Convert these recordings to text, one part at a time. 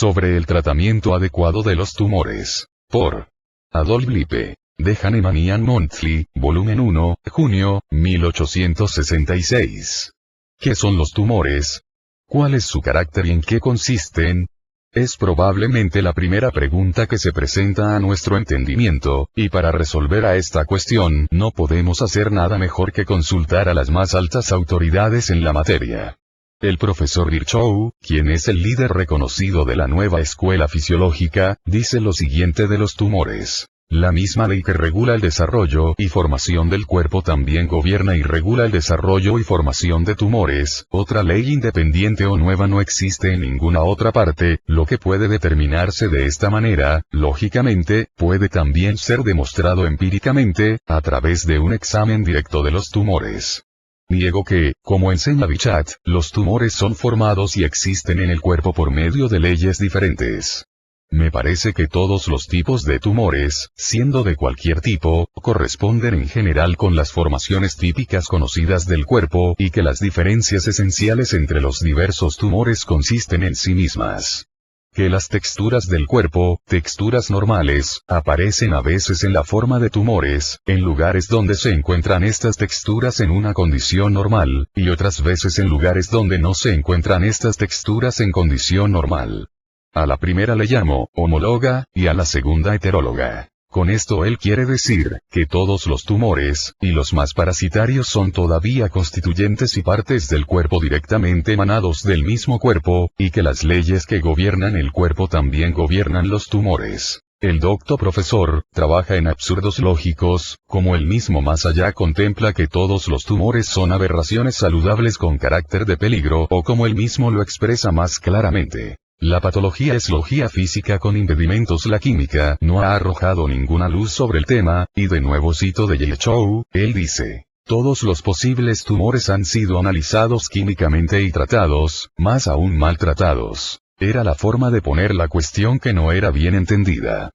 sobre el tratamiento adecuado de los tumores. Por Adolf Lippe. The Hahnemannian Monthly, volumen 1, junio, 1866. ¿Qué son los tumores? ¿Cuál es su carácter y en qué consisten? Es probablemente la primera pregunta que se presenta a nuestro entendimiento, y para resolver a esta cuestión no podemos hacer nada mejor que consultar a las más altas autoridades en la materia. El profesor Virchow, quien es el líder reconocido de la nueva escuela fisiológica, dice lo siguiente de los tumores. La misma ley que regula el desarrollo y formación del cuerpo también gobierna y regula el desarrollo y formación de tumores. Otra ley independiente o nueva no existe en ninguna otra parte. Lo que puede determinarse de esta manera, lógicamente, puede también ser demostrado empíricamente, a través de un examen directo de los tumores. Niego que, como enseña Bichat, los tumores son formados y existen en el cuerpo por medio de leyes diferentes. Me parece que todos los tipos de tumores, siendo de cualquier tipo, corresponden en general con las formaciones típicas conocidas del cuerpo, y que las diferencias esenciales entre los diversos tumores consisten en sí mismas. Que las texturas del cuerpo, texturas normales, aparecen a veces en la forma de tumores, en lugares donde se encuentran estas texturas en una condición normal, y otras veces en lugares donde no se encuentran estas texturas en condición normal. A la primera le llamo homóloga, y a la segunda heteróloga. Con esto él quiere decir, que todos los tumores, y los más parasitarios son todavía constituyentes y partes del cuerpo directamente emanados del mismo cuerpo, y que las leyes que gobiernan el cuerpo también gobiernan los tumores. El docto profesor, trabaja en absurdos lógicos, como él mismo más allá contempla que todos los tumores son aberraciones saludables con carácter de peligro o como él mismo lo expresa más claramente. La patología es logía física con impedimentos. La química no ha arrojado ninguna luz sobre el tema, y de nuevo cito de Virchow, él dice, todos los posibles tumores han sido analizados químicamente y tratados, más aún maltratados. Era la forma de poner la cuestión que no era bien entendida.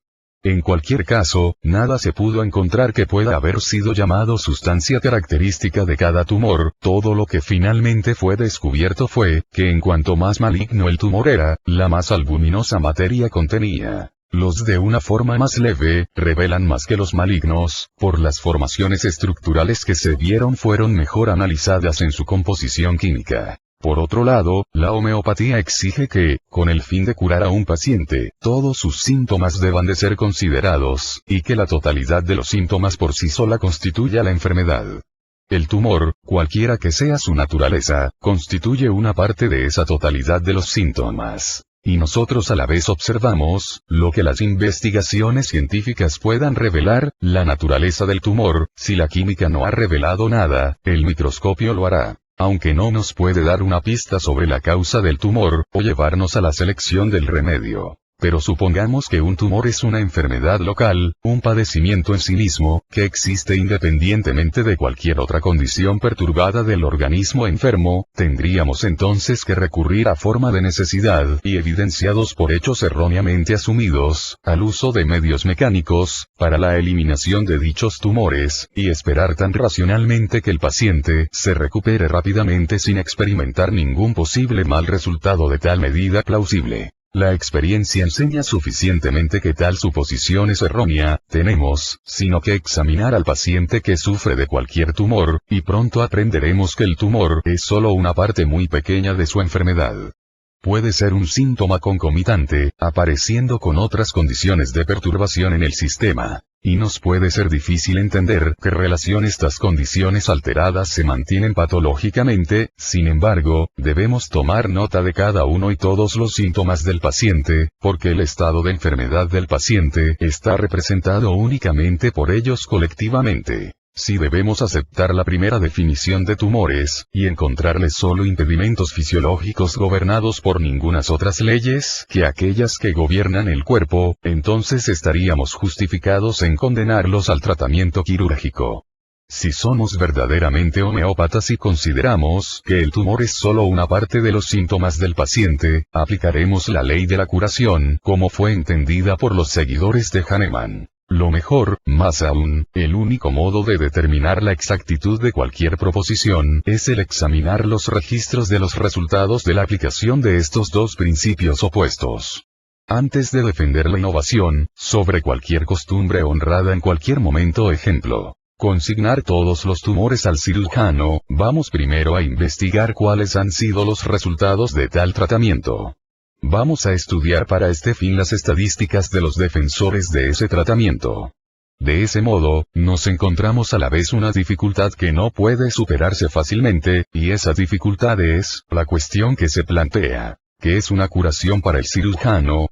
En cualquier caso, nada se pudo encontrar que pueda haber sido llamado sustancia característica de cada tumor. Todo lo que finalmente fue descubierto fue, que en cuanto más maligno el tumor era, la más albuminosa materia contenía. Los de una forma más leve, revelan más que los malignos, por las formaciones estructurales que se vieron fueron mejor analizadas en su composición química. Por otro lado, la homeopatía exige que, con el fin de curar a un paciente, todos sus síntomas deban de ser considerados, y que la totalidad de los síntomas por sí sola constituya la enfermedad. El tumor, cualquiera que sea su naturaleza, constituye una parte de esa totalidad de los síntomas. Y nosotros a la vez observamos, lo que las investigaciones científicas puedan revelar, la naturaleza del tumor. Si la química no ha revelado nada, el microscopio lo hará. Aunque no nos puede dar una pista sobre la causa del tumor, o llevarnos a la selección del remedio. Pero supongamos que un tumor es una enfermedad local, un padecimiento en sí mismo, que existe independientemente de cualquier otra condición perturbada del organismo enfermo, tendríamos entonces que recurrir a forma de necesidad, y evidenciados por hechos erróneamente asumidos, al uso de medios mecánicos, para la eliminación de dichos tumores, y esperar tan racionalmente que el paciente se recupere rápidamente sin experimentar ningún posible mal resultado de tal medida plausible. La experiencia enseña suficientemente que tal suposición es errónea. Tenemos, sino que examinar al paciente que sufre de cualquier tumor, y pronto aprenderemos que el tumor es solo una parte muy pequeña de su enfermedad. Puede ser un síntoma concomitante, apareciendo con otras condiciones de perturbación en el sistema. Y nos puede ser difícil entender qué relación estas condiciones alteradas se mantienen patológicamente. Sin embargo, debemos tomar nota de cada uno y todos los síntomas del paciente, porque el estado de enfermedad del paciente está representado únicamente por ellos colectivamente. Si debemos aceptar la primera definición de tumores, y encontrarles solo impedimentos fisiológicos gobernados por ningunas otras leyes que aquellas que gobiernan el cuerpo, entonces estaríamos justificados en condenarlos al tratamiento quirúrgico. Si somos verdaderamente homeópatas y consideramos que el tumor es solo una parte de los síntomas del paciente, aplicaremos la ley de la curación, como fue entendida por los seguidores de Hahnemann. Lo mejor, más aún, el único modo de determinar la exactitud de cualquier proposición es el examinar los registros de los resultados de la aplicación de estos dos principios opuestos. Antes de defender la innovación, sobre cualquier costumbre honrada en cualquier momento, ejemplo, consignar todos los tumores al cirujano, vamos primero a investigar cuáles han sido los resultados de tal tratamiento. Vamos a estudiar para este fin las estadísticas de los defensores de ese tratamiento. De ese modo, nos encontramos a la vez una dificultad que no puede superarse fácilmente, y esa dificultad es la cuestión que se plantea, ¿qué es una curación para el cirujano?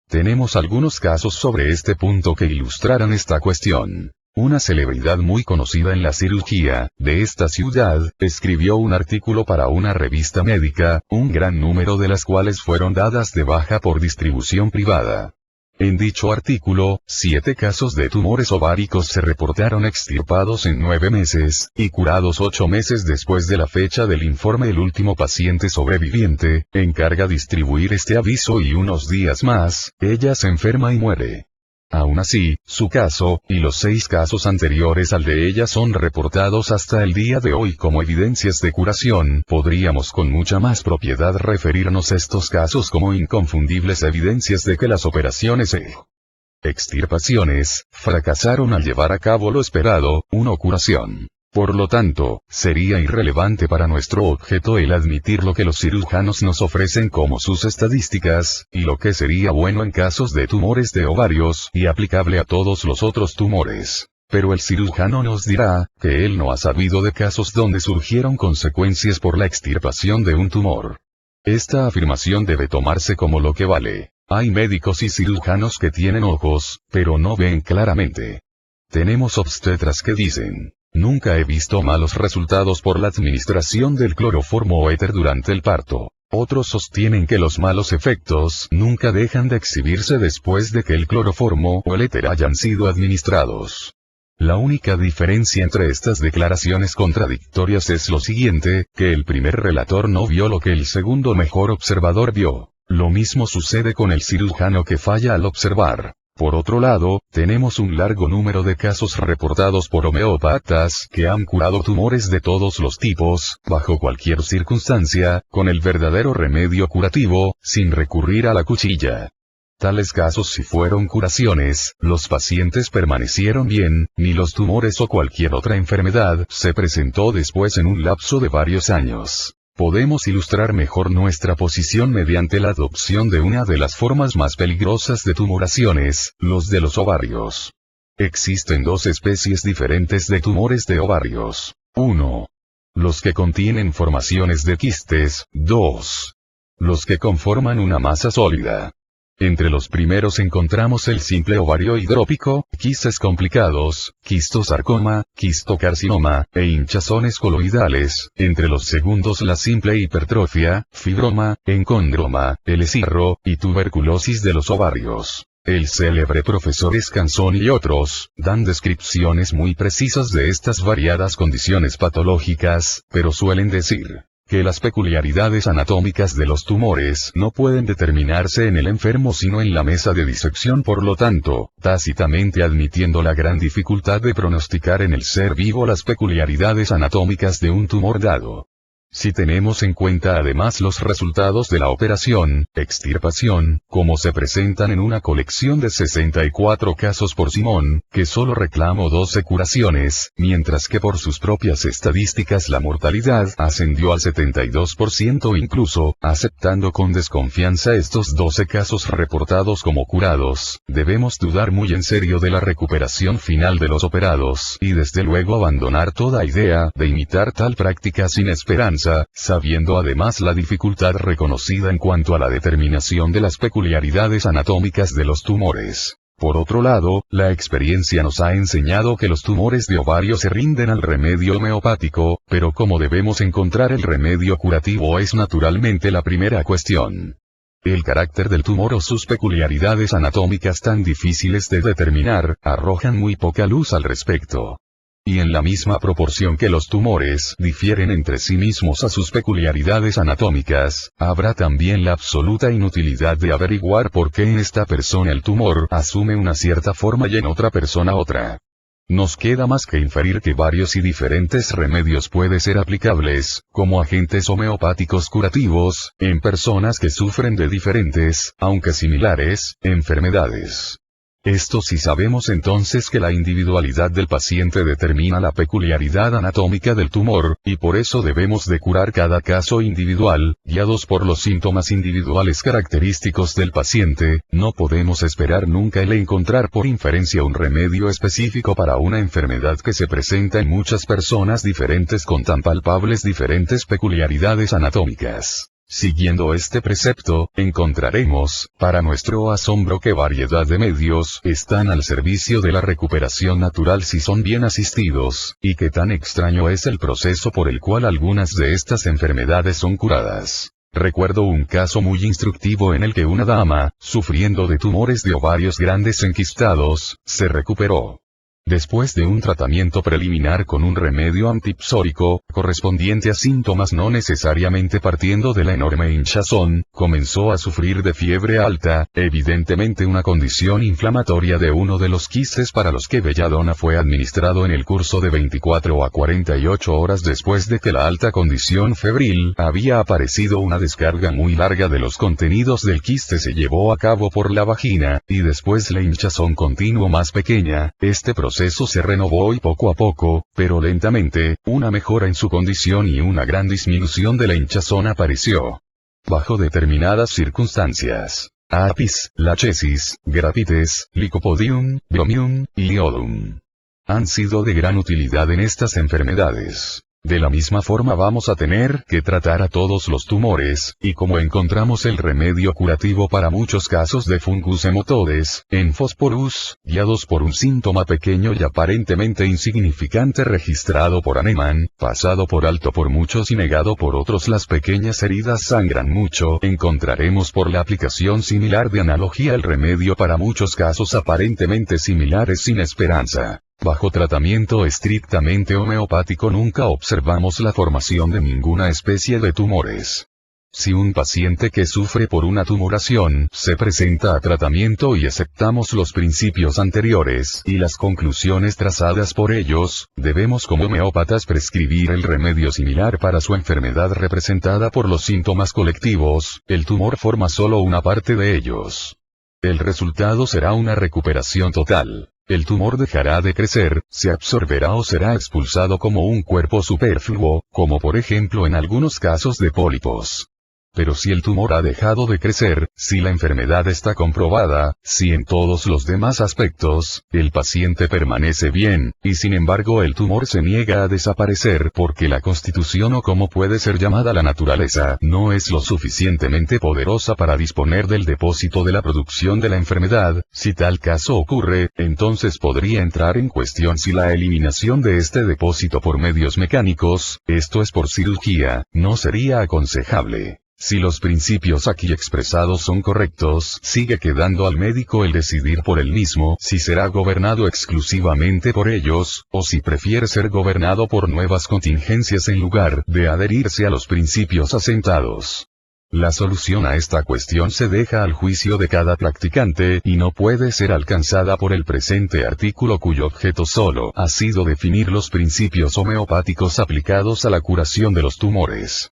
Tenemos algunos casos sobre este punto que ilustrarán esta cuestión. Una celebridad muy conocida en la cirugía, de esta ciudad, escribió un artículo para una revista médica, un gran número de las cuales fueron dadas de baja por distribución privada. En dicho artículo, 7 casos de tumores ováricos se reportaron extirpados en 9 meses, y curados 8 meses después de la fecha del informe. El último paciente sobreviviente, encarga distribuir este aviso y unos días más, ella se enferma y muere. Aún así, su caso, y los 6 casos anteriores al de ella son reportados hasta el día de hoy como evidencias de curación. Podríamos con mucha más propiedad referirnos a estos casos como inconfundibles evidencias de que las operaciones e extirpaciones fracasaron al llevar a cabo lo esperado, una curación. Por lo tanto, sería irrelevante para nuestro objeto el admitir lo que los cirujanos nos ofrecen como sus estadísticas, y lo que sería bueno en casos de tumores de ovarios, y aplicable a todos los otros tumores. Pero el cirujano nos dirá, que él no ha sabido de casos donde surgieron consecuencias por la extirpación de un tumor. Esta afirmación debe tomarse como lo que vale. Hay médicos y cirujanos que tienen ojos, pero no ven claramente. Tenemos obstetras que dicen: nunca he visto malos resultados por la administración del cloroformo o éter durante el parto. Otros sostienen que los malos efectos nunca dejan de exhibirse después de que el cloroformo o el éter hayan sido administrados. La única diferencia entre estas declaraciones contradictorias es lo siguiente, que el primer relator no vio lo que el segundo mejor observador vio. Lo mismo sucede con el cirujano que falla al observar. Por otro lado, tenemos un largo número de casos reportados por homeópatas que han curado tumores de todos los tipos, bajo cualquier circunstancia, con el verdadero remedio curativo, sin recurrir a la cuchilla. Tales casos, si fueron curaciones, los pacientes permanecieron bien, ni los tumores o cualquier otra enfermedad se presentó después en un lapso de varios años. Podemos ilustrar mejor nuestra posición mediante la adopción de una de las formas más peligrosas de tumoraciones, los de los ovarios. Existen 2 especies diferentes de tumores de ovarios. 1. Los que contienen formaciones de quistes. 2. Los que conforman una masa sólida. Entre los primeros encontramos el simple ovario hidrópico, quistes complicados, quistosarcoma, quistocarcinoma, e hinchazones coloidales. Entre los segundos la simple hipertrofia, fibroma, encondroma, el escirro, y tuberculosis de los ovarios. El célebre profesor Scansoni y otros, dan descripciones muy precisas de estas variadas condiciones patológicas, pero suelen decir que las peculiaridades anatómicas de los tumores no pueden determinarse en el enfermo sino en la mesa de disección, por lo tanto, tácitamente admitiendo la gran dificultad de pronosticar en el ser vivo las peculiaridades anatómicas de un tumor dado. Si tenemos en cuenta además los resultados de la operación, extirpación, como se presentan en una colección de 64 casos por Simón, que solo reclamó 12 curaciones, mientras que por sus propias estadísticas la mortalidad ascendió al 72%, incluso, aceptando con desconfianza estos 12 casos reportados como curados, debemos dudar muy en serio de la recuperación final de los operados, y desde luego abandonar toda idea de imitar tal práctica sin esperanza, sabiendo además la dificultad reconocida en cuanto a la determinación de las peculiaridades anatómicas de los tumores. Por otro lado, la experiencia nos ha enseñado que los tumores de ovario se rinden al remedio homeopático, pero cómo debemos encontrar el remedio curativo es naturalmente la primera cuestión. El carácter del tumor o sus peculiaridades anatómicas tan difíciles de determinar, arrojan muy poca luz al respecto. Y en la misma proporción que los tumores difieren entre sí mismos a sus peculiaridades anatómicas, habrá también la absoluta inutilidad de averiguar por qué en esta persona el tumor asume una cierta forma y en otra persona otra. Nos queda más que inferir que varios y diferentes remedios pueden ser aplicables, como agentes homeopáticos curativos, en personas que sufren de diferentes, aunque similares, enfermedades. Esto sí sabemos entonces que la individualidad del paciente determina la peculiaridad anatómica del tumor, y por eso debemos de curar cada caso individual, guiados por los síntomas individuales característicos del paciente. No podemos esperar nunca el encontrar por inferencia un remedio específico para una enfermedad que se presenta en muchas personas diferentes con tan palpables diferentes peculiaridades anatómicas. Siguiendo este precepto, encontraremos, para nuestro asombro, que variedad de medios están al servicio de la recuperación natural si son bien asistidos, y que tan extraño es el proceso por el cual algunas de estas enfermedades son curadas. Recuerdo un caso muy instructivo en el que una dama, sufriendo de tumores de ovarios grandes enquistados, se recuperó. Después de un tratamiento preliminar con un remedio antipsórico, correspondiente a síntomas no necesariamente partiendo de la enorme hinchazón, comenzó a sufrir de fiebre alta, evidentemente una condición inflamatoria de uno de los quistes para los que belladona fue administrado en el curso de 24 a 48 horas después de que la alta condición febril había aparecido. Una descarga muy larga de los contenidos del quiste se llevó a cabo por la vagina, y después la hinchazón continuó más pequeña. Este proceso se renovó y poco a poco, pero lentamente, una mejora en su condición y una gran disminución de la hinchazón apareció. Bajo determinadas circunstancias, apis, lachesis, gravites, lycopodium, bromium, y iodum han sido de gran utilidad en estas enfermedades. De la misma forma vamos a tener que tratar a todos los tumores, y como encontramos el remedio curativo para muchos casos de fungus hemotodes, en Phosphorus, guiados por un síntoma pequeño y aparentemente insignificante registrado por Hahnemann, pasado por alto por muchos y negado por otros, las pequeñas heridas sangran mucho, encontraremos por la aplicación similar de analogía el remedio para muchos casos aparentemente similares sin esperanza. Bajo tratamiento estrictamente homeopático nunca observamos la formación de ninguna especie de tumores. Si un paciente que sufre por una tumoración se presenta a tratamiento y aceptamos los principios anteriores y las conclusiones trazadas por ellos, debemos como homeópatas prescribir el remedio similar para su enfermedad representada por los síntomas colectivos. El tumor forma solo una parte de ellos. El resultado será una recuperación total. El tumor dejará de crecer, se absorberá o será expulsado como un cuerpo superfluo, como por ejemplo en algunos casos de pólipos. Pero si el tumor ha dejado de crecer, si la enfermedad está comprobada, si en todos los demás aspectos, el paciente permanece bien, y sin embargo el tumor se niega a desaparecer porque la constitución, o como puede ser llamada la naturaleza, no es lo suficientemente poderosa para disponer del depósito de la producción de la enfermedad, si tal caso ocurre, entonces podría entrar en cuestión si la eliminación de este depósito por medios mecánicos, esto es por cirugía, no sería aconsejable. Si los principios aquí expresados son correctos, sigue quedando al médico el decidir por él mismo si será gobernado exclusivamente por ellos, o si prefiere ser gobernado por nuevas contingencias en lugar de adherirse a los principios asentados. La solución a esta cuestión se deja al juicio de cada practicante y no puede ser alcanzada por el presente artículo, cuyo objeto solo ha sido definir los principios homeopáticos aplicados a la curación de los tumores.